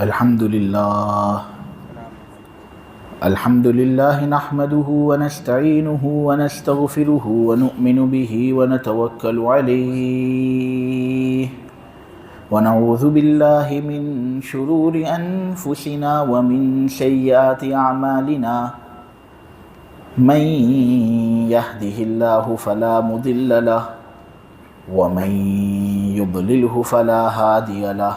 الحمد لله نحمده ونستعينه ونستغفره ونؤمن به ونتوكل عليه ونعوذ بالله من شرور أنفسنا ومن سيئات أعمالنا من يهده الله فلا مضل له ومن يضلله فلا هادي له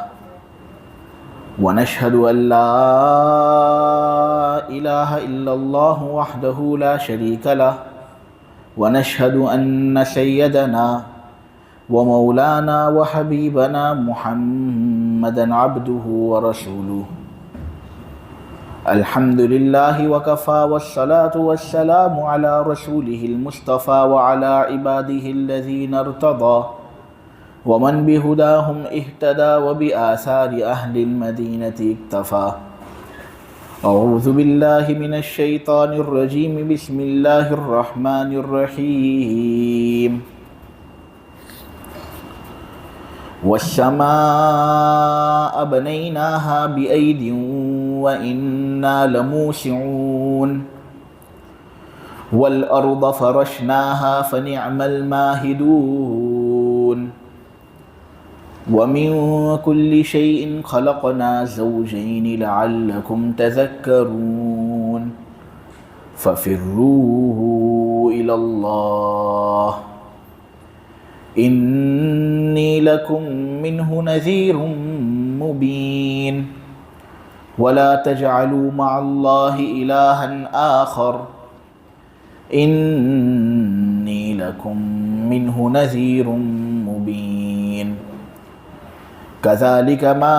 ونشهد أن لا إله إلا الله وحده لا شريك له ونشهد أن سيدنا ومولانا وحبيبنا محمدا عبده ورسوله. الحمد لله وكفى والصلاة والسلام على رسوله المصطفى وعلى عباده الذين ارتضى ومن بهداهم اهتدى وبآثار أهل المدينة اكتفى. أعوذ بالله من الشيطان الرجيم. بسم الله الرحمن الرحيم. والسماء بنيناها بأيد وإنا لموسعون والأرض فرشناها فنعم الماهدون ومن كل شيء خلقنا زوجين لعلكم تذكرون ففروا إلى الله إني لكم منه نذير مبين ولا تجعلوا مع الله إلها آخر إني لكم منه نذير مبين كذلك ما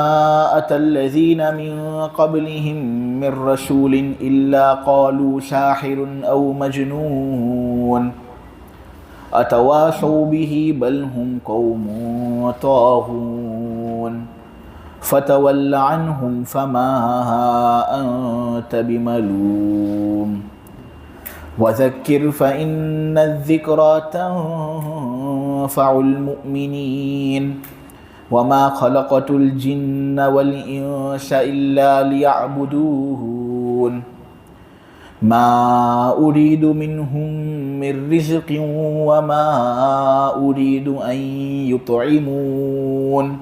أتى الذين من قبلهم من رسول إلا قالوا ساحر أو مجنون أتواصوا به بل هم قوم طاغون فتول عنهم فما أنت بملوم وذكر فإن الذكرى تنفع المؤمنين وما خلقت الجن والإنس إلا ليعبدون ما أريد منهم من رزق وما أريد أن يطعمون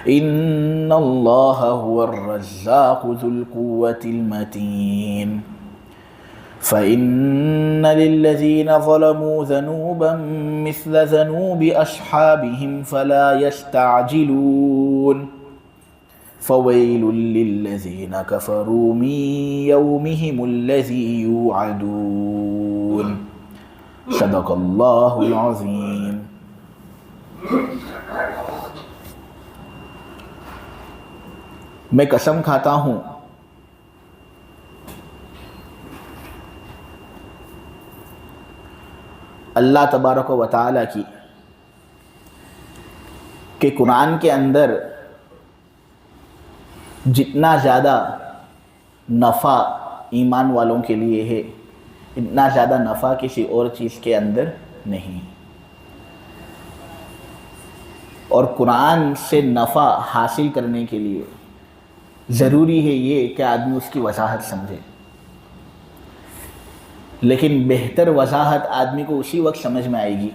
إن الله هو الرزاق ذو القوة المتين. فإن للذين ظلموا ذنوبا مثل ذنوب أصحابهم فلا يستعجلون فويل للذين كفروا من يومهم الذي يوعدون. صدق الله العظيم. میں قسم کھاتا ہوں اللہ تبارک و تعالیٰ کی کہ قرآن کے اندر جتنا زیادہ نفع ایمان والوں کے لیے ہے اتنا زیادہ نفع کسی اور چیز کے اندر نہیں. اور قرآن سے نفع حاصل کرنے کے لیے ضروری ہے یہ کہ آدمی اس کی وضاحت سمجھے، لیکن بہتر وضاحت آدمی کو اسی وقت سمجھ میں آئے گی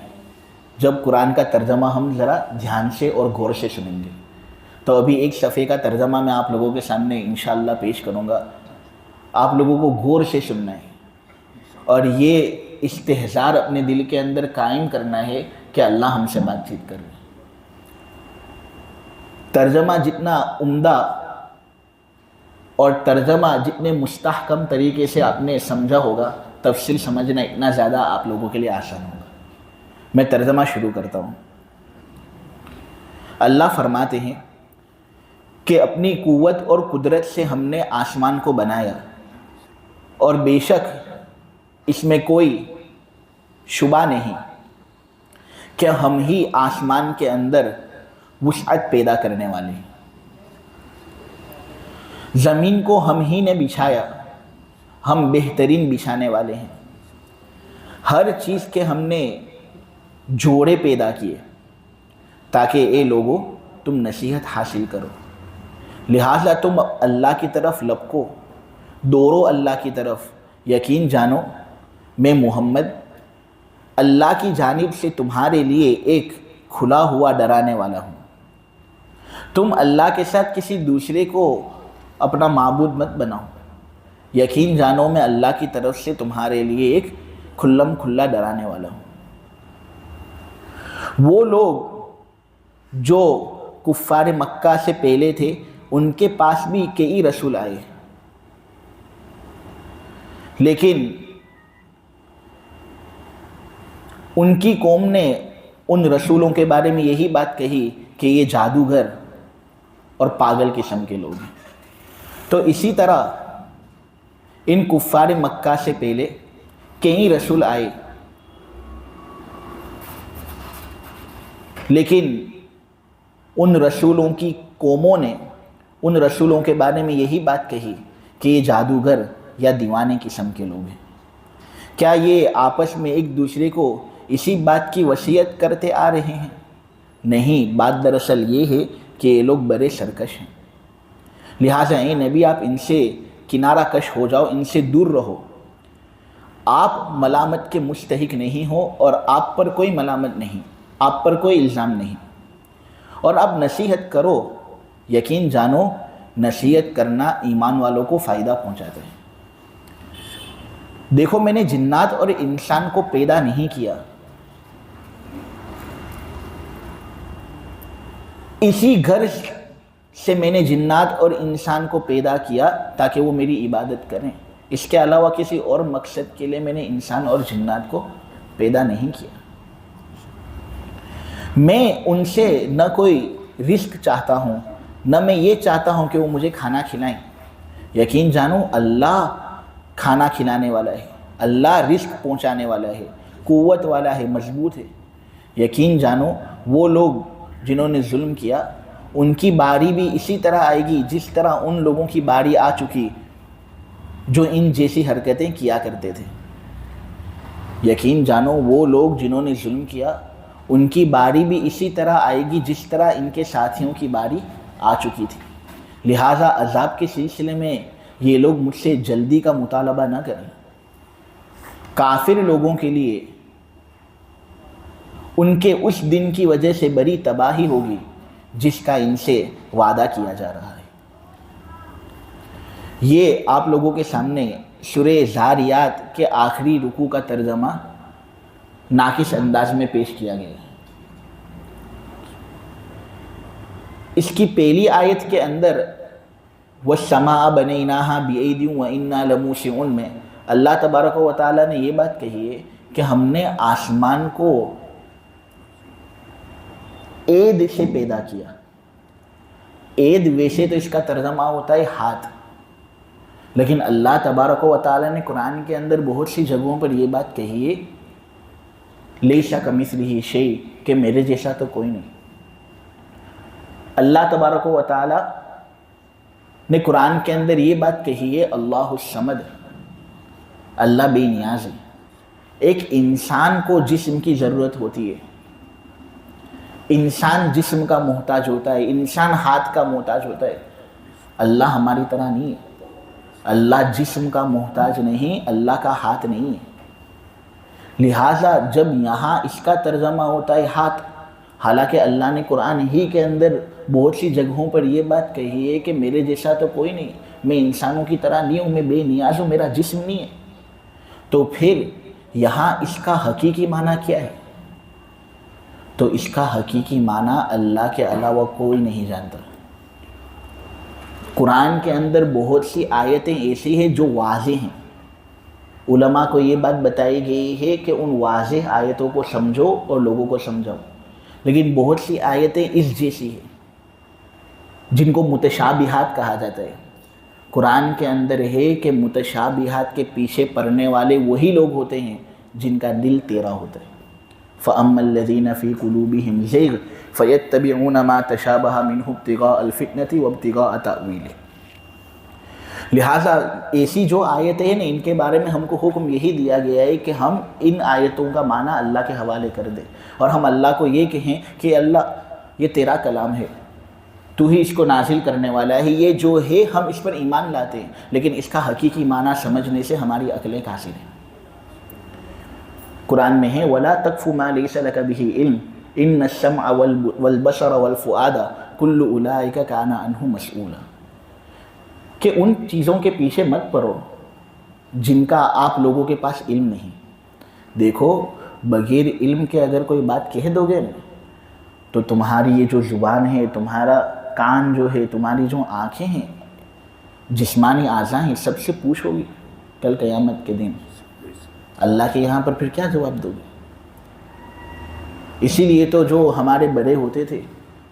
جب قرآن کا ترجمہ ہم ذرا دھیان سے اور غور سے سنیں گے. تو ابھی ایک صفحے کا ترجمہ میں آپ لوگوں کے سامنے انشاءاللہ پیش کروں گا. آپ لوگوں کو غور سے سننا ہے اور یہ استحضار اپنے دل کے اندر قائم کرنا ہے کہ اللہ ہم سے بات چیت کر رہے ہیں. ترجمہ جتنا عمدہ اور ترجمہ جتنے مستحکم طریقے سے آپ نے سمجھا ہوگا تفصیل سمجھنا اتنا زیادہ آپ لوگوں کے لیے آسان ہوگا. میں ترجمہ شروع کرتا ہوں. اللہ فرماتے ہیں کہ اپنی قوت اور قدرت سے ہم نے آسمان کو بنایا اور بے شک اس میں کوئی شبہ نہیں کہ ہم ہی آسمان کے اندر وسعت پیدا کرنے والے ہیں. زمین کو ہم ہی نے بچھایا، ہم بہترین بچھانے والے ہیں. ہر چیز کے ہم نے جوڑے پیدا کیے تاکہ اے لوگو تم نصیحت حاصل کرو، لہٰذا تم اللہ کی طرف لپکو، دوڑو اللہ کی طرف، یقین جانو میں محمد اللہ کی جانب سے تمہارے لیے ایک کھلا ہوا ڈرانے والا ہوں۔ تم اللہ کے ساتھ کسی دوسرے کو اپنا معبود مت بناؤ، یقین جانو میں اللہ کی طرف سے تمہارے لیے ایک کھلم کھلا ڈرانے والا ہوں۔ وہ لوگ جو کفار مکہ سے پہلے تھے ان کے پاس بھی کئی رسول آئے، لیکن ان کی قوم نے ان رسولوں کے بارے میں یہی بات کہی کہ یہ جادوگر اور پاگل قسم کے لوگ ہیں۔ تو اسی طرح ان کفار مکہ سے پہلے کئی رسول آئے، لیکن ان رسولوں کی قوموں نے ان رسولوں کے بارے میں یہی بات کہی کہ یہ جادوگر یا دیوانے قسم کے لوگ ہیں۔ کیا یہ آپس میں ایک دوسرے کو اسی بات کی وصیت کرتے آ رہے ہیں؟ نہیں، بات دراصل یہ ہے کہ یہ لوگ بڑے سرکش ہیں، لہٰذا اے نبی آپ ان سے کنارہ کش ہو جاؤ، ان سے دور رہو۔ آپ ملامت کے مستحق نہیں ہو اور آپ پر کوئی ملامت نہیں، آپ پر کوئی الزام نہیں، اور آپ نصیحت کرو، یقین جانو نصیحت کرنا ایمان والوں کو فائدہ پہنچاتا ہے۔ دیکھو میں نے جنات اور انسان کو پیدا نہیں کیا، اسی گھر سے میں نے جنات اور انسان کو پیدا کیا تاکہ وہ میری عبادت کریں، اس کے علاوہ کسی اور مقصد کے لیے میں نے انسان اور جنات کو پیدا نہیں کیا۔ میں ان سے نہ کوئی رزق چاہتا ہوں، نہ میں یہ چاہتا ہوں کہ وہ مجھے کھانا کھلائیں، یقین جانو اللہ کھانا کھلانے والا ہے، اللہ رزق پہنچانے والا ہے، قوت والا ہے، مضبوط ہے۔ یقین جانو وہ لوگ جنہوں نے ظلم کیا ان کی باری بھی اسی طرح آئے گی جس طرح ان لوگوں کی باری آ چکی جو ان جیسی حرکتیں کیا کرتے تھے۔ یقین جانو وہ لوگ جنہوں نے ظلم کیا ان کی باری بھی اسی طرح آئے گی جس طرح ان کے ساتھیوں کی باری آ چکی تھی، لہٰذا عذاب کے سلسلے میں یہ لوگ مجھ سے جلدی کا مطالبہ نہ کریں۔ کافر لوگوں کے لیے ان کے اس دن کی وجہ سے بڑی تباہی ہوگی جس کا ان سے وعدہ کیا جا رہا ہے۔ یہ آپ لوگوں کے سامنے سورہ ذاریات کے آخری رکوع کا ترجمہ ناقص انداز میں پیش کیا گیا ہے۔ اس کی پہلی آیت کے اندر وَالسَّمَاءَ بَنَيْنَاهَا بِأَيْدٍ وَإِنَّا لَمُوسِعُونَ میں اللہ تبارک و تعالیٰ نے یہ بات کہی ہے کہ ہم نے آسمان کو عید سے پیدا کیا۔ عید ویسے تو اس کا ترجمہ ہوتا ہے ہاتھ، لیکن اللہ تبارک و تعالیٰ نے قرآن کے اندر بہت سی جگہوں پر یہ بات کہی ہے لیس کمثلہ شیء، کہ میرے جیسا تو کوئی نہیں۔ اللہ تبارک و تعالیٰ نے قرآن کے اندر یہ بات کہی ہے اللہ الصمد، اللہ بے نیاز ہے۔ ایک انسان کو جسم کی ضرورت ہوتی ہے، انسان جسم کا محتاج ہوتا ہے، انسان ہاتھ کا محتاج ہوتا ہے، اللہ ہماری طرح نہیں ہے۔ اللہ جسم کا محتاج نہیں، اللہ کا ہاتھ نہیں ہے، لہٰذا جب یہاں اس کا ترجمہ ہوتا ہے ہاتھ، حالانکہ اللہ نے قرآن ہی کے اندر بہت سی جگہوں پر یہ بات کہی ہے کہ میرے جیسا تو کوئی نہیں، میں انسانوں کی طرح نہیں ہوں، میں بے نیاز ہوں، میرا جسم نہیں ہے، تو پھر یہاں اس کا حقیقی معنی کیا ہے؟ تو اس کا حقیقی معنی اللہ کے علاوہ کوئی نہیں جانتا۔ قرآن کے اندر بہت سی آیتیں ایسی ہیں جو واضح ہیں، علماء کو یہ بات بتائی گئی ہے کہ ان واضح آیتوں کو سمجھو اور لوگوں کو سمجھاؤ، لیکن بہت سی آیتیں اس جیسی ہیں جن کو متشابہات کہا جاتا ہے۔ قرآن کے اندر ہے کہ متشابہات کے پیچھے پڑنے والے وہی لوگ ہوتے ہیں جن کا دل تیرا ہوتا ہے۔ فَأَمَّا الَّذِينَ فِي قُلُوبِهِمْ زَيْغٌ فَيَتَّبِعُونَ مَا تَشَابَهَ مِنْهُ ابْتِغَاءَ الْفِتْنَةِ وَابْتِغَاءَ تَأْوِيلِهِ۔ لہٰذا ایسی جو آیتیں ہیں ان کے بارے میں ہم کو حکم یہی دیا گیا ہے کہ ہم ان آیتوں کا معنی اللہ کے حوالے کر دیں، اور ہم اللہ کو یہ کہیں کہ اللہ یہ تیرا کلام ہے، تو ہی اس کو نازل کرنے والا ہے، یہ جو ہے ہم اس پر ایمان لاتے ہیں، لیکن اس کا حقیقی معنی سمجھنے سے ہماری عقلیں قاصر ہیں۔ قرآن میں ہے وَلَا تَقْفُ مَا لَيْسَ لَكَ بِهِ عِلْمٌ إِنَّ السَّمْعَ وَالْبَصَرَ وَالْفُؤَادَ كُلُّ أُولَٰئِكَ كَانَ عَنْهُ مسؤولا، کہ ان چیزوں کے پیچھے مت پڑو جن کا آپ لوگوں کے پاس علم نہیں۔ دیکھو بغیر علم کے اگر کوئی بات کہہ دو گے تو تمہاری یہ جو زبان ہے، تمہارا کان جو ہے، تمہاری جو آنکھیں ہیں، جسمانی اعضاء ہیں، سب سے پوچھ ہوگی کل قیامت کے دن۔ اللہ کے یہاں پر پھر کیا جواب دو گے؟ اسی لیے تو جو ہمارے بڑے ہوتے تھے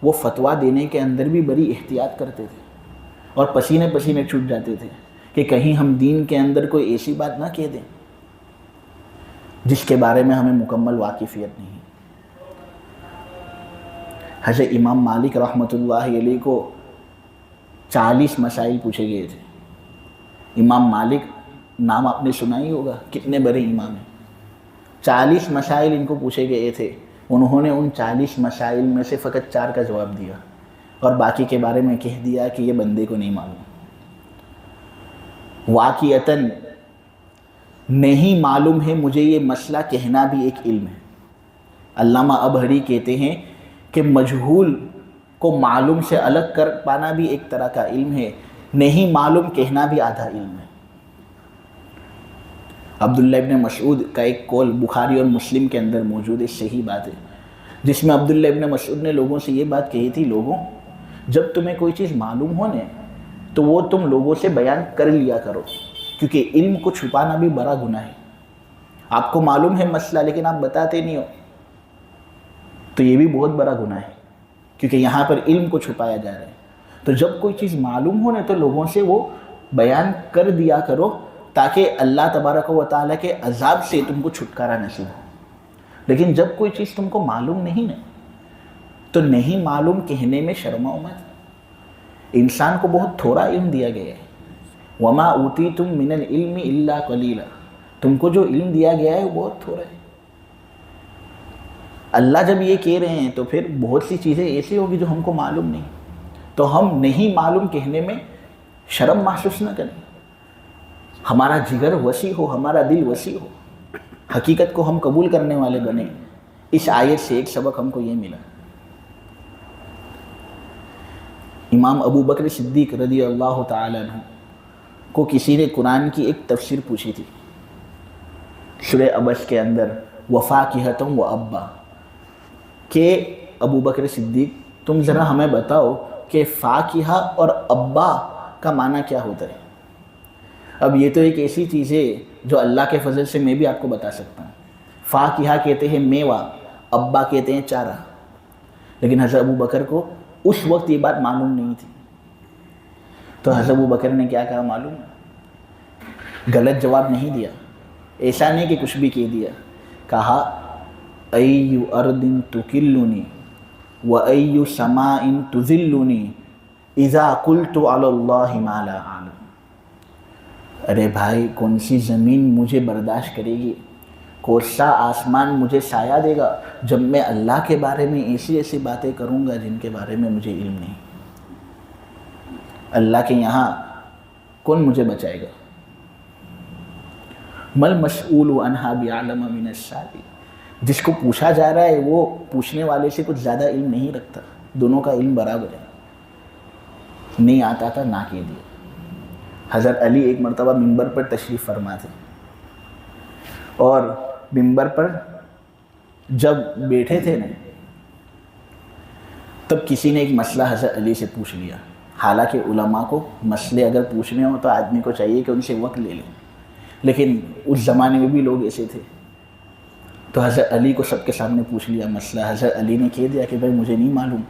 وہ فتویٰ دینے کے اندر بھی بڑی احتیاط کرتے تھے اور پسینے پسینے چھوٹ جاتے تھے کہ کہیں ہم دین کے اندر کوئی ایسی بات نہ کہہ دیں جس کے بارے میں ہمیں مکمل واقفیت نہیں۔ حضرت امام مالک رحمۃ اللہ علیہ کو 40 مسائل پوچھے گئے تھے۔ امام مالک نام آپ نے سنا ہی ہوگا، کتنے بڑے امام ہیں۔ 40 مسائل ان کو پوچھے گئے تھے، انہوں نے ان 40 مسائل میں سے فقط 4 کا جواب دیا اور باقی کے بارے میں کہہ دیا کہ یہ بندے کو نہیں معلوم۔ واقعتاً نہیں معلوم ہے مجھے یہ مسئلہ کہنا بھی ایک علم ہے۔ علامہ ابہری کہتے ہیں کہ مجہول کو معلوم سے الگ کر پانا بھی ایک طرح کا علم ہے، نہیں معلوم کہنا بھی آدھا علم ہے۔ عبداللہ ابن مسعود کا ایک قول بخاری اور مسلم کے اندر موجود ہے، صحیح بات ہے، جس میں عبداللہ ابن مسعود نے لوگوں سے یہ بات کہی تھی، لوگوں جب تمہیں کوئی چیز معلوم ہونے تو وہ تم لوگوں سے بیان کر لیا کرو، کیونکہ علم کو چھپانا بھی بڑا گناہ ہے۔ آپ کو معلوم ہے مسئلہ لیکن آپ بتاتے نہیں ہو تو یہ بھی بہت بڑا گناہ ہے، کیونکہ یہاں پر علم کو چھپایا جا رہا ہے۔ تو جب کوئی چیز معلوم ہونے تو لوگوں سے وہ بیان کر دیا کرو تاکہ اللہ تبارک و تعالیٰ کے عذاب سے تم کو چھٹکارا نصیب ہو۔ لیکن جب کوئی چیز تم کو معلوم نہیں ہے تو نہیں معلوم کہنے میں شرماؤ مت۔ انسان کو بہت تھوڑا علم دیا گیا ہے، وَمَا أُوتِيتُم مِّنَ الْعِلْمِ إِلَّا قَلِيلًا، تم کو جو علم دیا گیا ہے وہ بہت تھوڑا ہے۔ اللہ جب یہ کہہ رہے ہیں تو پھر بہت سی چیزیں ایسی ہوگی جو ہم کو معلوم نہیں، تو ہم نہیں معلوم کہنے میں شرم محسوس نہ کریں۔ ہمارا جگر وسیع ہو، ہمارا دل وسیع ہو، حقیقت کو ہم قبول کرنے والے بنیں۔ اس آیت سے ایک سبق ہم کو یہ ملا۔ امام ابو بکر صدیق رضی اللہ تعالیٰ عنہ کو کسی نے قرآن کی ایک تفسیر پوچھی تھی، سورہ عبس کے اندر وَفَاكِهَةً وَأَبًّا، کہ ابو بکر صدیق تم ذرا ہمیں بتاؤ کہ فاکہہ اور ابا کا معنی کیا ہوتا ہے۔ اب یہ تو ایک ایسی چیز ہے جو اللہ کے فضل سے میں بھی آپ کو بتا سکتا ہوں۔ فاکہہ کہتے ہیں میوہ، ابا کہتے ہیں چارہ، لیکن حضرت ابو بکر کو اس وقت یہ بات معلوم نہیں تھی، تو حضرت ابو بکر نے کیا کہا معلوم؟ غلط جواب نہیں دیا، ایسا نہیں کہ کچھ بھی کہہ دیا، کہا ایُّ ارض تکلنی و ایُّ سماء تذلنی اذا قلت علی اللہ ما لا اعلم۔ ارے بھائی، کون سی زمین مجھے برداشت کرے گی، کون سا آسمان مجھے سایہ دے گا جب میں اللہ کے بارے میں ایسی ایسی باتیں کروں گا جن کے بارے میں مجھے علم نہیں۔ اللہ کے یہاں کون مجھے بچائے گا؟ مل مسئول عنہا بعلم من السائل، جس کو پوچھا جا رہا ہے وہ پوچھنے والے سے کچھ زیادہ علم نہیں رکھتا، دونوں کا علم برابر ہے۔ نہیں آتا تھا نہ کہہ دیا۔ حضرت علی ایک مرتبہ منبر پر تشریف فرما تھے، اور منبر پر جب بیٹھے تھے نا تب کسی نے ایک مسئلہ حضرت علی سے پوچھ لیا۔ حالانکہ علماء کو مسئلے اگر پوچھنے ہوں تو آدمی کو چاہیے کہ ان سے وقت لے لیں، لیکن اس زمانے میں بھی لوگ ایسے تھے، تو حضرت علی کو سب کے سامنے پوچھ لیا مسئلہ۔ حضرت علی نے کہہ دیا کہ بھائی مجھے نہیں معلوم۔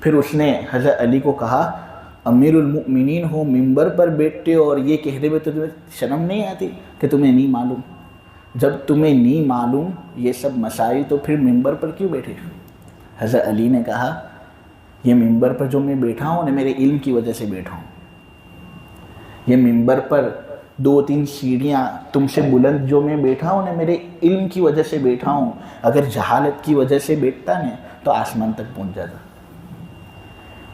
پھر اس نے حضرت علی کو کہا امیر المؤمنین ہو، منبر پر بیٹھتے ہو اور یہ کہنے میں تو تمہیں شرم نہیں آتی کہ تمہیں نہیں معلوم؟ جب تمہیں نہیں معلوم یہ سب مسائل تو پھر منبر پر کیوں بیٹھے؟ حضرت علی نے کہا یہ منبر پر جو میں بیٹھا ہوں نا میرے علم کی وجہ سے بیٹھا ہوں، یہ منبر پر 2-3 سیڑھیاں تم سے بلند جو میں بیٹھا ہوں نا میرے علم کی وجہ سے بیٹھا ہوں۔ اگر جہالت کی وجہ سے بیٹھتا نا تو آسمان تک پہنچ جاتا۔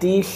30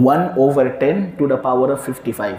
1/10 to the power of 55।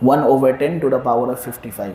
1/10 to the power of 55।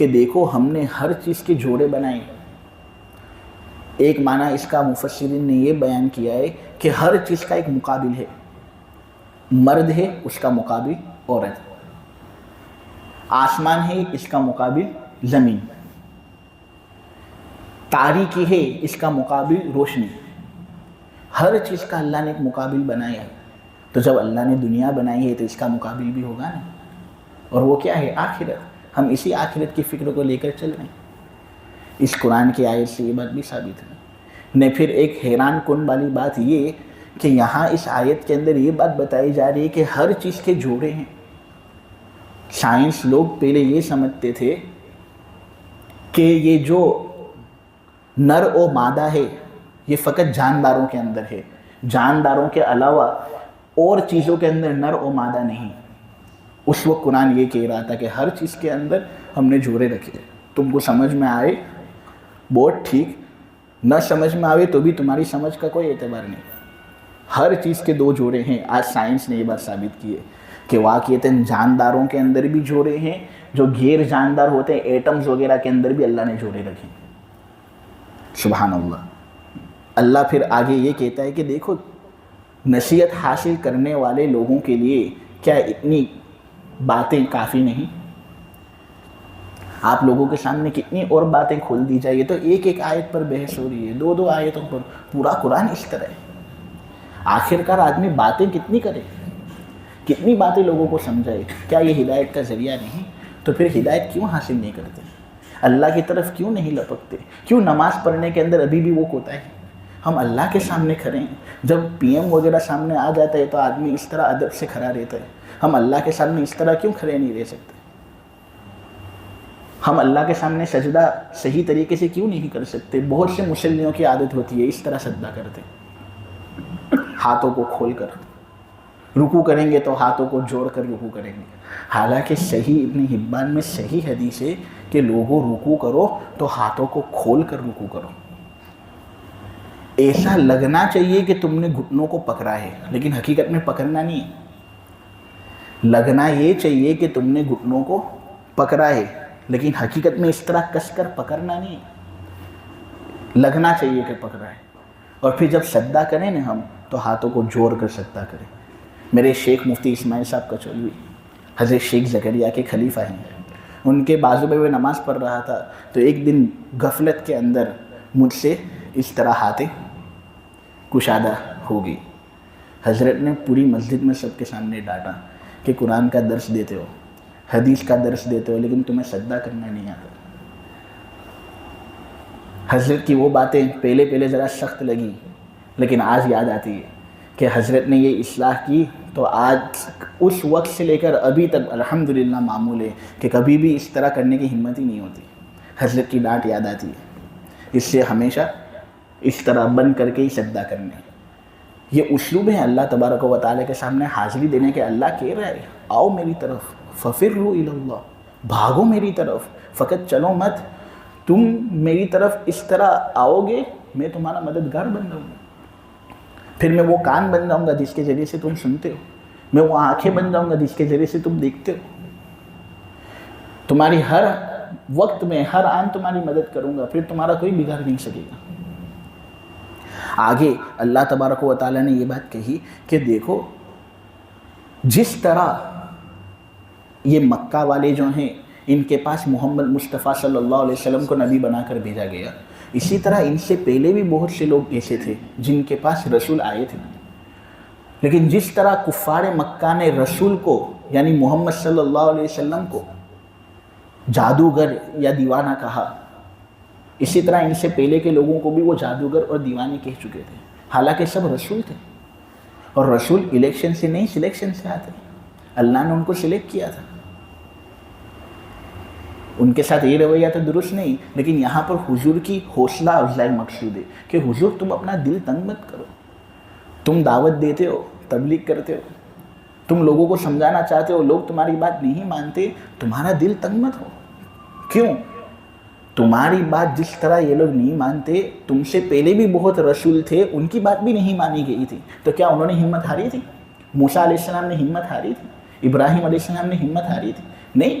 کہ دیکھو ہم نے ہر چیز کے جوڑے بنائے. ایک معنی اس کا مفسرین نے یہ بیان کیا ہے کہ ہر چیز کا ایک مقابل ہے. مرد ہے اس کا مقابل عورت، آسمان ہے اس کا مقابل زمین، تاریکی ہے اس کا مقابل روشنی. ہر چیز کا اللہ نے ایک مقابل بنایا ہے. تو جب اللہ نے دنیا بنائی ہے تو اس کا مقابل بھی ہوگا نا. اور وہ کیا ہے؟ آخرت. ہم اسی آخرت کی فکر کو لے کر چل رہے ہیں. اس قرآن کی آیت سے یہ بات بھی ثابت ہے. نے پھر ایک حیران کن والی بات یہ کہ یہاں اس آیت کے اندر یہ بات بتائی جا رہی ہے کہ ہر چیز کے جوڑے ہیں. سائنس لوگ پہلے یہ سمجھتے تھے کہ یہ جو نر و مادہ ہے یہ فقط جانداروں کے اندر ہے، جانداروں کے علاوہ اور چیزوں کے اندر نر و مادہ نہیں. اس وقت قرآن یہ کہہ رہا تھا کہ ہر چیز کے اندر ہم نے جوڑے رکھے. تم کو سمجھ میں آئے بہت ٹھیک، نہ سمجھ میں آئے تو بھی تمہاری سمجھ کا کوئی اعتبار نہیں. ہر چیز کے دو جوڑے ہیں. آج سائنس نے یہ بات ثابت کی ہے کہ واقعتاً جانداروں کے اندر بھی جوڑے ہیں، جو غیر جاندار ہوتے ہیں ایٹمز وغیرہ کے اندر بھی اللہ نے جوڑے رکھے. سبحان اللہ. اللہ پھر آگے یہ کہتا ہے کہ دیکھو نصیحت حاصل کرنے والے لوگوں کے لیے کیا اتنی باتیں کافی نہیں؟ آپ لوگوں کے سامنے کتنی اور باتیں کھول دی جائے. تو ایک ایک آیت پر بحث ہو رہی ہے، دو دو آیتوں پر. پورا قرآن اس طرح ہے. آخرکار آدمی باتیں کتنی کرے، کتنی باتیں لوگوں کو سمجھائے. کیا یہ ہدایت کا ذریعہ نہیں؟ تو پھر ہدایت کیوں حاصل نہیں کرتے؟ اللہ کی طرف کیوں نہیں لپکتے؟ کیوں نماز پڑھنے کے اندر ابھی بھی وہ کوتا ہے؟ ہم اللہ کے سامنے کھڑے ہیں. جب پی ایم وغیرہ سامنے آ جاتا ہے تو آدمی اس طرح ادب سے کھڑا رہتا ہے. ہم اللہ کے سامنے اس طرح کیوں کھڑے نہیں رہ سکتے؟ ہم اللہ کے سامنے سجدہ صحیح طریقے سے کیوں نہیں کر سکتے؟ بہت سے مسلمانوں کی عادت ہوتی ہے اس طرح سجدہ کرتے، ہاتھوں کو کھول کر. رکوع کریں گے تو ہاتھوں کو جوڑ کر رکوع کریں گے. حالانکہ صحیح ابن حبان میں صحیح حدیث ہے کہ لوگوں رکوع کرو تو ہاتھوں کو کھول کر رکوع کرو. ایسا لگنا چاہیے کہ تم نے گھٹنوں کو پکڑا ہے، لیکن حقیقت میں پکڑنا نہیں ہے. لگنا یہ چاہیے کہ تم نے گھٹنوں کو پکڑا ہے، لیکن حقیقت میں اس طرح کس کر پکڑنا نہیں ہے. لگنا چاہیے کہ پکڑا ہے. اور پھر جب سجدہ کریں نا ہم تو ہاتھوں کو جوڑ کر سجدہ کریں. میرے شیخ مفتی اسماعیل صاحب کچولوی حضرت شیخ زکریا کے خلیفہ ہیں. ان کے بازو میں وہ نماز پڑھ رہا تھا تو ایک دن غفلت کے اندر مجھ سے اس طرح ہاتھیں کشادہ ہو گئی. حضرت نے پوری مسجد میں سب کے سامنے ڈانٹا کہ قرآن کا درس دیتے ہو، حدیث کا درس دیتے ہو، لیکن تمہیں سجدہ کرنا نہیں آتا. حضرت کی وہ باتیں پہلے ذرا سخت لگی، لیکن آج یاد آتی ہے کہ حضرت نے یہ اصلاح کی تو آج اس وقت سے لے کر ابھی تک الحمدللہ معمول ہے کہ کبھی بھی اس طرح کرنے کی ہمت ہی نہیں ہوتی. حضرت کی ڈانٹ یاد آتی ہے. اس سے ہمیشہ اس طرح بن کر کے ہی سجدہ کرنے. یہ اسلوب ہے اللہ تبارک و تعالیٰ کے سامنے حاضری دینے کے. اللہ کہہ رہا ہے آؤ میری طرف، ففروا الی اللہ، بھاگو میری طرف، فقط چلو مت. تم میری طرف اس طرح آؤ گے میں تمہارا مددگار بن جاؤں گا. پھر میں وہ کان بن جاؤں گا جس کے ذریعے سے تم سنتے ہو، میں وہ آنکھیں بن جاؤں گا جس کے ذریعے سے تم دیکھتے ہو. تمہاری ہر وقت میں ہر آن تمہاری مدد کروں گا، پھر تمہارا کوئی بگاڑ نہیں سکے گا. آگے اللہ تبارک و تعالیٰ نے یہ بات کہی کہ دیکھو جس طرح یہ مکہ والے جو ہیں ان کے پاس محمد مصطفیٰ صلی اللہ علیہ وسلم کو نبی بنا کر بھیجا گیا، اسی طرح ان سے پہلے بھی بہت سے لوگ ایسے تھے جن کے پاس رسول آئے تھے. لیکن جس طرح کفار مکہ نے رسول کو یعنی محمد صلی اللہ علیہ وسلم کو جادوگر یا دیوانہ کہا، اسی طرح ان سے پہلے کے لوگوں کو بھی وہ جادوگر اور دیوانے کہہ چکے تھے. حالانکہ سب رسول تھے، اور رسول الیکشن سے نہیں سلیکشن سے آتے. اللہ نے ان کو سلیکٹ کیا تھا. ان کے ساتھ یہ رویہ تو درست نہیں، لیکن یہاں پر حضور کی حوصلہ افزائی مقصود ہے کہ حضور تم اپنا دل تنگ مت کرو. تم دعوت دیتے ہو، تبلیغ کرتے ہو، تم لوگوں کو سمجھانا چاہتے ہو، لوگ تمہاری بات نہیں مانتے، تمہارا دل تنگ مت ہو. کیوں؟ تمہاری بات جس طرح یہ لوگ نہیں مانتے، تم سے پہلے بھی بہت رسول تھے، ان کی بات بھی نہیں مانی گئی تھی. تو کیا انہوں نے ہمت ہاری تھی؟ موسیٰ علیہ السلام نے ہمت ہاری تھی؟ ابراہیم علیہ السلام نے ہمت ہاری تھی؟ نہیں.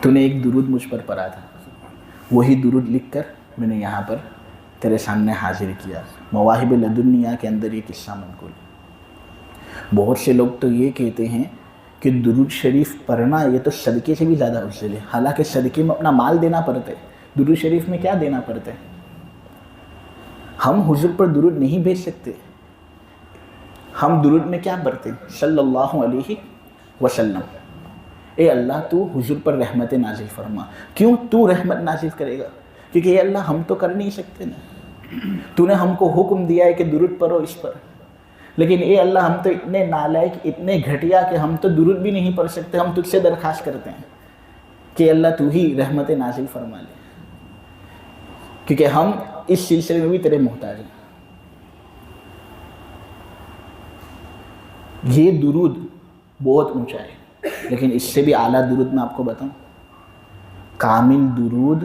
تو نے ایک درود مجھ پر پڑھا تھا، وہی درود لکھ کر میں نے یہاں پر تیرے سامنے حاضر کیا۔ مواہب لدنیا کے اندر یہ قصہ منقول ہے۔ بہت سے لوگ تو یہ کہتے ہیں کہ درود شریف پڑھنا یہ تو صدقے سے بھی زیادہ افضل ہے، حالانکہ صدقے میں اپنا مال دینا پڑتا ہے، درود شریف میں کیا دینا پڑتا ہے؟ ہم حضور پر درود نہیں بھیج سکتے، ہم درود میں کیا پڑھتے ہیں؟ صلی اللہ علیہ وسلم، اے اللہ تو حضور پر رحمت نازل فرما۔ کیوں تو رحمت نازل کرے گا؟ کیونکہ اے اللہ ہم تو کر نہیں سکتے نا، تو نے ہم کو حکم دیا ہے کہ درود پڑھو اس پر، لیکن اے اللہ ہم تو اتنے نالائق، اتنے گھٹیا کہ ہم تو درود بھی نہیں پڑھ سکتے۔ ہم تجھ سے درخواست کرتے ہیں کہ اللہ تو ہی رحمت نازل فرما لے، کیونکہ ہم اس سلسلے میں بھی تیرے محتاج ہیں۔ یہ درود بہت اونچا ہے، لیکن اس سے بھی اعلیٰ درود میں آپ کو بتاؤں، کامل درود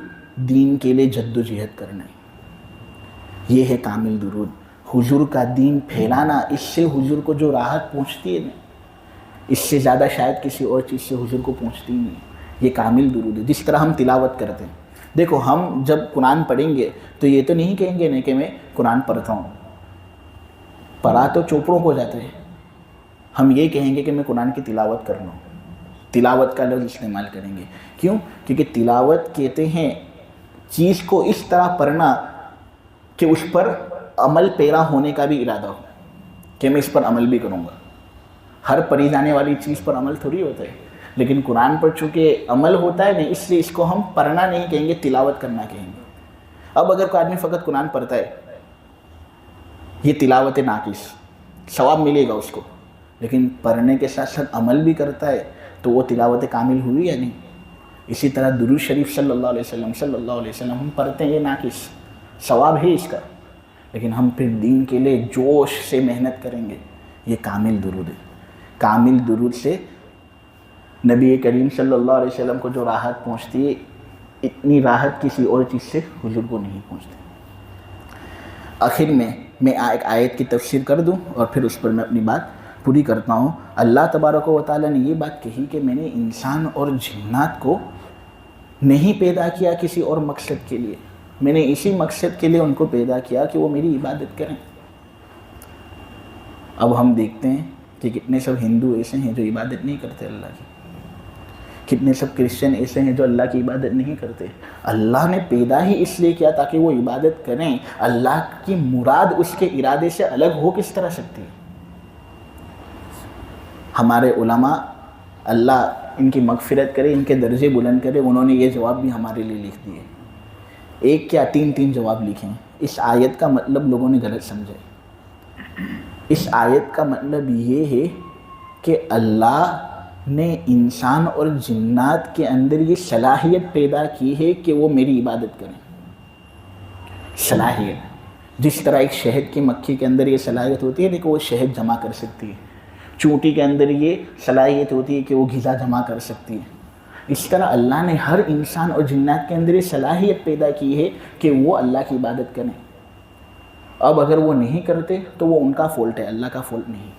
دین کے لیے جد و جہد کرنا ہے، یہ ہے کامل درود۔ حضور کا دین پھیلانا، اس سے حضور کو جو راحت پہنچتی ہے نا، اس سے زیادہ شاید کسی اور چیز سے حضور کو پہنچتی نہیں ہے۔ یہ کامل درود ہے۔ جس طرح ہم تلاوت کرتے ہیں، دیکھو ہم جب قرآن پڑھیں گے تو یہ تو نہیں کہیں گے نا کہ میں قرآن پڑھتا ہوں، پڑھا تو چوپڑوں کو جاتے ہیں، ہم یہ کہیں گے کہ میں قرآن کی تلاوت کر رہا ہوں، تلاوت کا لفظ استعمال کریں گے۔ کیوں؟ کیونکہ تلاوت کہتے ہیں چیز کو اس طرح پڑھنا کہ اس پر عمل پیرا ہونے کا بھی ارادہ ہو، کہ میں اس پر عمل بھی کروں گا۔ ہر پڑھی جانے والی چیز پر عمل تھوڑی ہوتا ہے، لیکن قرآن پر چونکہ عمل ہوتا ہے نہیں، اس لیے اس کو ہم پڑھنا نہیں کہیں گے، تلاوت کرنا کہیں گے۔ اب اگر کوئی آدمی فقط قرآن پڑھتا ہے، یہ تلاوت ناقص، ثواب ملے گا اس کو، لیکن پڑھنے کے ساتھ ساتھ عمل بھی کرتا ہے تو وہ تلاوت کامل ہوئی یا نہیں؟ اسی طرح درود شریف صلی اللہ علیہ وسلم ہم پڑھتے ہیں، یہ ناقص، ثواب ہے اس کا، لیکن ہم پھر دین کے لیے جوش سے محنت کریں گے، یہ کامل درود ہے۔ کامل درود سے نبی کریم صلی اللہ علیہ وسلم کو جو راحت پہنچتی ہے، اتنی راحت کسی اور چیز سے حضور کو نہیں پہنچتی۔ آخر میں ایک آیت کی تفسیر کر دوں اور پھر اس پر میں اپنی بات پوری کرتا ہوں۔ اللہ تبارک و تعالیٰ نے یہ بات کہی کہ میں نے انسان اور جنات کو نہیں پیدا کیا کسی اور مقصد کے لیے، میں نے اسی مقصد کے لیے ان کو پیدا کیا کہ وہ میری عبادت کریں۔ اب ہم دیکھتے ہیں کہ کتنے سب ہندو ایسے ہیں جو عبادت نہیں کرتے اللہ کی، کتنے سب کرسچن ایسے ہیں جو اللہ کی عبادت نہیں کرتے۔ اللہ نے پیدا ہی اس لیے کیا تاکہ وہ عبادت کریں، اللہ کی مراد اس کے ارادے سے الگ ہو کس طرح سکتی ہے؟ ہمارے علماء، اللہ ان کی مغفرت کرے، ان کے درجے بلند کرے، انہوں نے یہ جواب بھی ہمارے لیے لکھ دیے، ایک کیا تین جواب لکھے ہیں۔ اس آیت کا مطلب لوگوں نے غلط سمجھا ہے۔ اس آیت کا مطلب یہ ہے کہ اللہ نے انسان اور جنات کے اندر یہ صلاحیت پیدا کی ہے کہ وہ میری عبادت کریں۔ صلاحیت، جس طرح ایک شہد کی مکھی کے اندر یہ صلاحیت ہوتی ہے کہ وہ شہد جمع کر سکتی ہے، چونٹی کے اندر یہ صلاحیت ہوتی ہے کہ وہ غذا جمع کر سکتی ہے، اس طرح اللہ نے ہر انسان اور جنات کے اندر یہ صلاحیت پیدا کی ہے کہ وہ اللہ کی عبادت کریں۔ اب اگر وہ نہیں کرتے تو وہ ان کا فالٹ ہے، اللہ کا فالٹ نہیں۔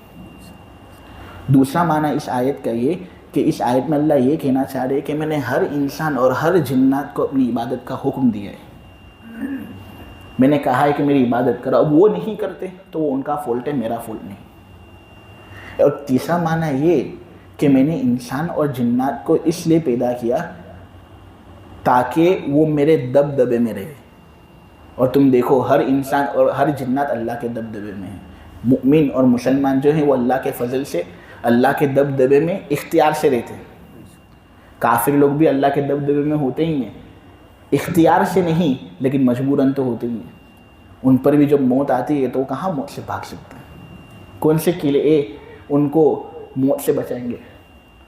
دوسرا معنی اس آیت کا یہ کہ اس آیت میں اللہ یہ کہنا چاہ رہے کہ میں نے ہر انسان اور ہر جنات کو اپنی عبادت کا حکم دیا ہے، میں نے کہا ہے کہ میری عبادت کرو، اب وہ نہیں کرتے تو وہ ان کا فالٹ ہے، میرا فالٹ نہیں۔ اور تیسرا معنی یہ کہ میں نے انسان اور جنات کو اس لیے پیدا کیا تاکہ وہ میرے دبدبے میں رہے۔ اور تم دیکھو ہر انسان اور ہر جنات اللہ کے دبدبے میں ہیں، مؤمن اور مسلمان جو ہیں وہ اللہ کے فضل سے اللہ کے دبدبے میں اختیار سے رہتے ہیں۔ کافر لوگ بھی اللہ کے دبدبے میں ہوتے ہی ہیں، اختیار سے نہیں لیکن مجبوراً تو ہوتے ہی ہیں۔ ان پر بھی جب موت آتی ہے تو وہ کہاں موت سے بھاگ سکتے ہیں؟ کون سے قلعے ان کو موت سے بچائیں گے؟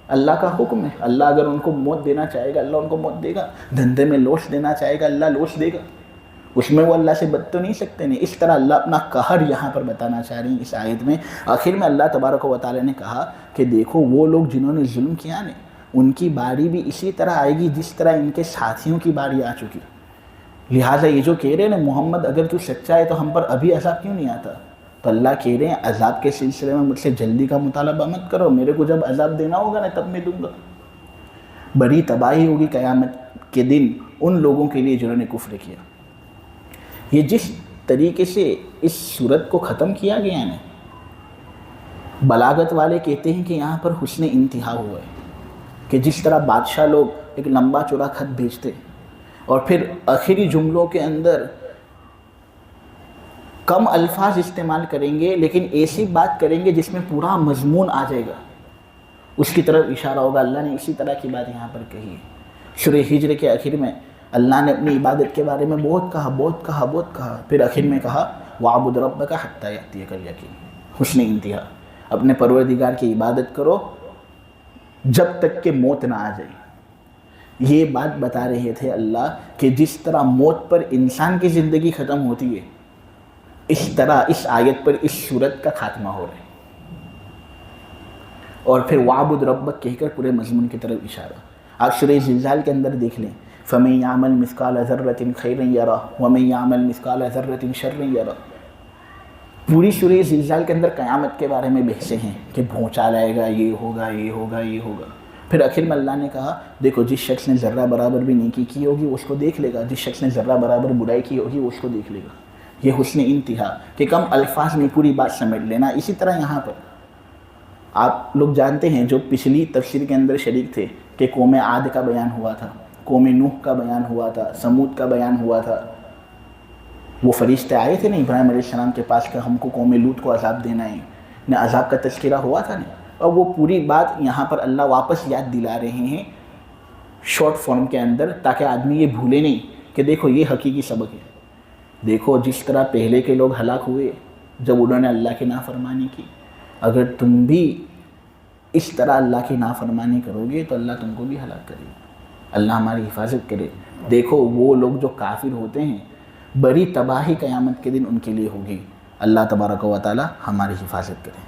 اللہ کا حکم ہے، اللہ اگر ان کو موت دینا چاہے گا اللہ ان کو موت دے گا، دھندے میں لوس دینا چاہے گا اللہ لوس دے گا، اس میں وہ اللہ سے بد تو نہیں سکتے نہیں۔ اس طرح اللہ اپنا قہر یہاں پر بتانا چاہ رہی ہیں اس آیت میں۔ آخر میں اللہ تبارک و تعالیٰ نے کہا کہ دیکھو وہ لوگ جنہوں نے ظلم کیا نا، ان کی باری بھی اسی طرح آئے گی جس طرح ان کے ساتھیوں کی باری آ چکی۔ لہٰذا یہ جو کہہ رہے ہیں نا محمد اگر تو سچا ہے تو ہم پر ابھی عذاب کیوں نہیں آتا؟ تو اللہ کہہ رہے ہیں عذاب کے سلسلے میں مجھ سے جلدی کا مطالبہ مت کرو، میرے کو جب عذاب دینا ہوگا نا تب میں دوں گا۔ بڑی تباہی ہوگی قیامت کے دن ان لوگوں کے لیے جنہوں نے کفر کیا۔ یہ جس طریقے سے اس صورت کو ختم کیا گیا ہے، بلاغت والے کہتے ہیں کہ یہاں پر حسن انتہا ہوا ہے، کہ جس طرح بادشاہ لوگ ایک لمبا چوڑا خط بھیجتے اور پھر آخری جملوں کے اندر کم الفاظ استعمال کریں گے لیکن ایسی بات کریں گے جس میں پورا مضمون آ جائے گا، اس کی طرف اشارہ ہوگا۔ اللہ نے اسی طرح کی بات یہاں پر کہی ہے۔ سورہ ہجر کے آخر میں اللہ نے اپنی عبادت کے بارے میں بہت کہا، پھر آخر میں کہا وَاعْبُدْ رَبَّكَ حَتَّى يَأْتِيَكَ الْيَقِينُ، حسن انتہا، اپنے پروردگار کی عبادت کرو جب تک کہ موت نہ آ جائے۔ یہ بات بتا رہے تھے اللہ کہ جس طرح موت پر انسان کی زندگی ختم ہوتی ہے، اس طرح اس آیت پر اس صورت کا خاتمہ ہو رہا ہے۔ اور پھر وَاعْبُدْ رَبَّكَ کہہ کر پورے مضمون کی طرف اشارہ۔ آپ سورہ زلزال کے اندر دیکھ لیں، فَمَن يَعْمَلْ مِثْقَالَ ذَرَّةٍ خَيْرًا يَرَهُ وَمَن يَعْمَلْ مِثْقَالَ ذَرَّةٍ شَرًّا يَرَهُ۔ پوری سورہ زلزال کے اندر قیامت کے بارے میں بحثیں ہیں کہ بھونچال آئے گا، یہ ہوگا، یہ ہوگا، یہ ہوگا۔ پھر آخر میں اللہ نے کہا دیکھو جس شخص نے ذرہ برابر بھی نیکی کی ہوگی اس کو دیکھ لے گا، جس شخص نے ذرہ برابر برائی کی ہوگی اس کو دیکھ لے گا۔ یہ حسن انتہا کہ کم الفاظ میں پوری بات سمجھ لینا۔ اسی طرح یہاں پر آپ لوگ جانتے ہیں جو پچھلی تفسیر کے اندر شریک تھے کہ قوم عاد کا بیان ہوا تھا، قوم نوح کا بیان ہوا تھا، سمود کا بیان ہوا تھا۔ وہ فرشتے آئے تھے نا ابراہیم علیہ السلام کے پاس کہ ہم کو قوم لوط کو عذاب دینا ہے، نہ عذاب کا تذکرہ ہوا تھا نا، اور وہ پوری بات یہاں پر اللہ واپس یاد دلا رہے ہیں شارٹ فارم کے اندر، تاکہ آدمی یہ بھولے نہیں کہ دیکھو یہ حقیقی سبق ہے۔ دیکھو جس طرح پہلے کے لوگ ہلاک ہوئے جب انہوں نے اللہ کی نافرمانی کی، اگر تم بھی اس طرح اللہ کی نافرمانی کرو گے تو اللہ تم کو بھی ہلاک کرے گا۔ اللہ ہماری حفاظت کرے۔ دیکھو وہ لوگ جو کافر ہوتے ہیں بڑی تباہی قیامت کے دن ان کے لیے ہوگی۔ اللہ تبارک و تعالی ہماری حفاظت کرے۔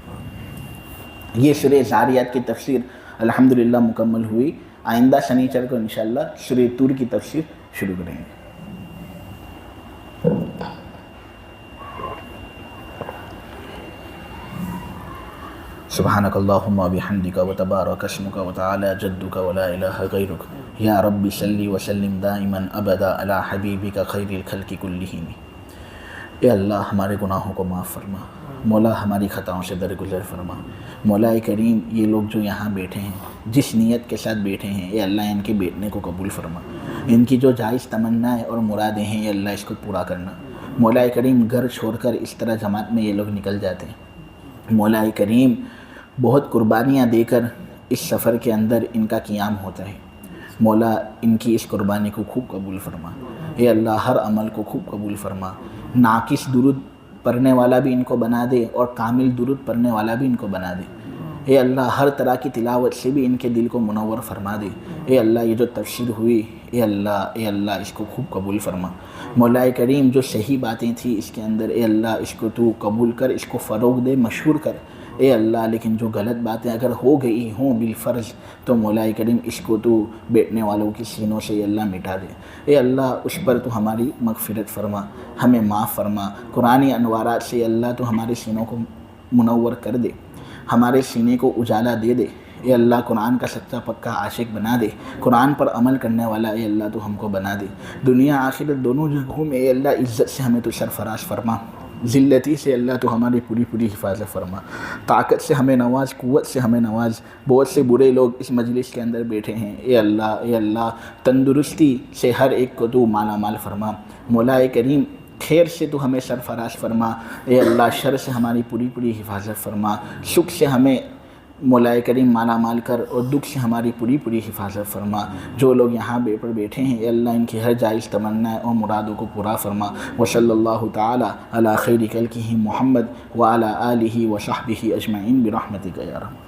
یہ سورہ زاریات کی تفسیر الحمدللہ مکمل ہوئی۔ آئندہ شنیچر کو انشاءاللہ سورہ طور کی تفسیر شروع کریں گے۔ سبحانک اللہم وبحمدک وتبارک اسمک وتعالی جدک ولا الہ غیرک یا رب صلی وسلم دائما ابدا علی حبیبک خیر الخلق کلہم۔ اے اللہ ہمارے گناہوں کو معاف فرما، مولا ہماری خطاؤں سے درگزر فرما۔ مولا کریم یہ لوگ جو یہاں بیٹھے ہیں جس نیت کے ساتھ بیٹھے ہیں، اے اللہ ان کے بیٹھنے کو قبول فرما۔ ان کی جو جائز تمنائیں اور مرادیں ہیں اے اللہ اس کو پورا کرنا۔ مولا کریم گھر چھوڑ کر اس طرح جماعت میں یہ لوگ نکل جاتے ہیں، مولا کریم بہت قربانیاں دے کر اس سفر کے اندر ان کا قیام ہوتا ہے۔ مولا ان کی اس قربانی کو خوب قبول فرما۔ اے اللہ ہر عمل کو خوب قبول فرما۔ ناقص درود پڑھنے والا بھی ان کو بنا دے اور کامل درود پڑھنے والا بھی ان کو بنا دے۔ اے اللہ ہر طرح کی تلاوت سے بھی ان کے دل کو منور فرما دے۔ اے اللہ یہ جو تفسیر ہوئی اے اللہ اس کو خوب قبول فرما۔ مولا کریم جو صحیح باتیں تھیں اس کے اندر اے اللہ اس کو تو قبول کر، اس کو فروغ دے، مشہور کر اے اللہ۔ لیکن جو غلط باتیں اگر ہو گئی ہوں بالفرض تو مولا کریم اس کو تو بیٹھنے والوں کی سینوں سے اے اللہ مٹا دے۔ اے اللہ اس پر تو ہماری مغفرت فرما، ہمیں معاف فرما۔ قرآنی انوارات سے اے اللہ تو ہمارے سینوں کو منور کر دے، ہمارے سینے کو اجالا دے دے۔ اے اللہ قرآن کا سچا پکا عاشق بنا دے، قرآن پر عمل کرنے والا اے اللہ تو ہم کو بنا دے۔ دنیا آخرت دونوں جگہوں میں اے اللہ عزت سے ہمیں تو سرفراز فرما، ذلتی سے اللہ تو ہماری پوری حفاظت فرما، طاقت سے ہمیں نواز، قوت سے ہمیں نواز۔ بہت سے برے لوگ اس مجلس کے اندر بیٹھے ہیں اے اللہ تندرستی سے ہر ایک کو تو مالا مال فرما۔ مولا کریم خیر سے تو ہمیں سرفراز فرما، اے اللہ شر سے ہماری پوری حفاظت فرما۔ سکھ سے ہمیں مولا کریم مالا مال کر اور دکھ سے ہماری پوری حفاظت فرما۔ جو لوگ یہاں پر بیٹھے ہیں اے اللہ ان کی ہر جائز تمنا اور مرادوں کو پورا فرما۔ وصلی اللہ تعالی علی خیر خلقہ محمد وعلی آلہ وصحبہ اجمعین برحمتک یا رحمۃ۔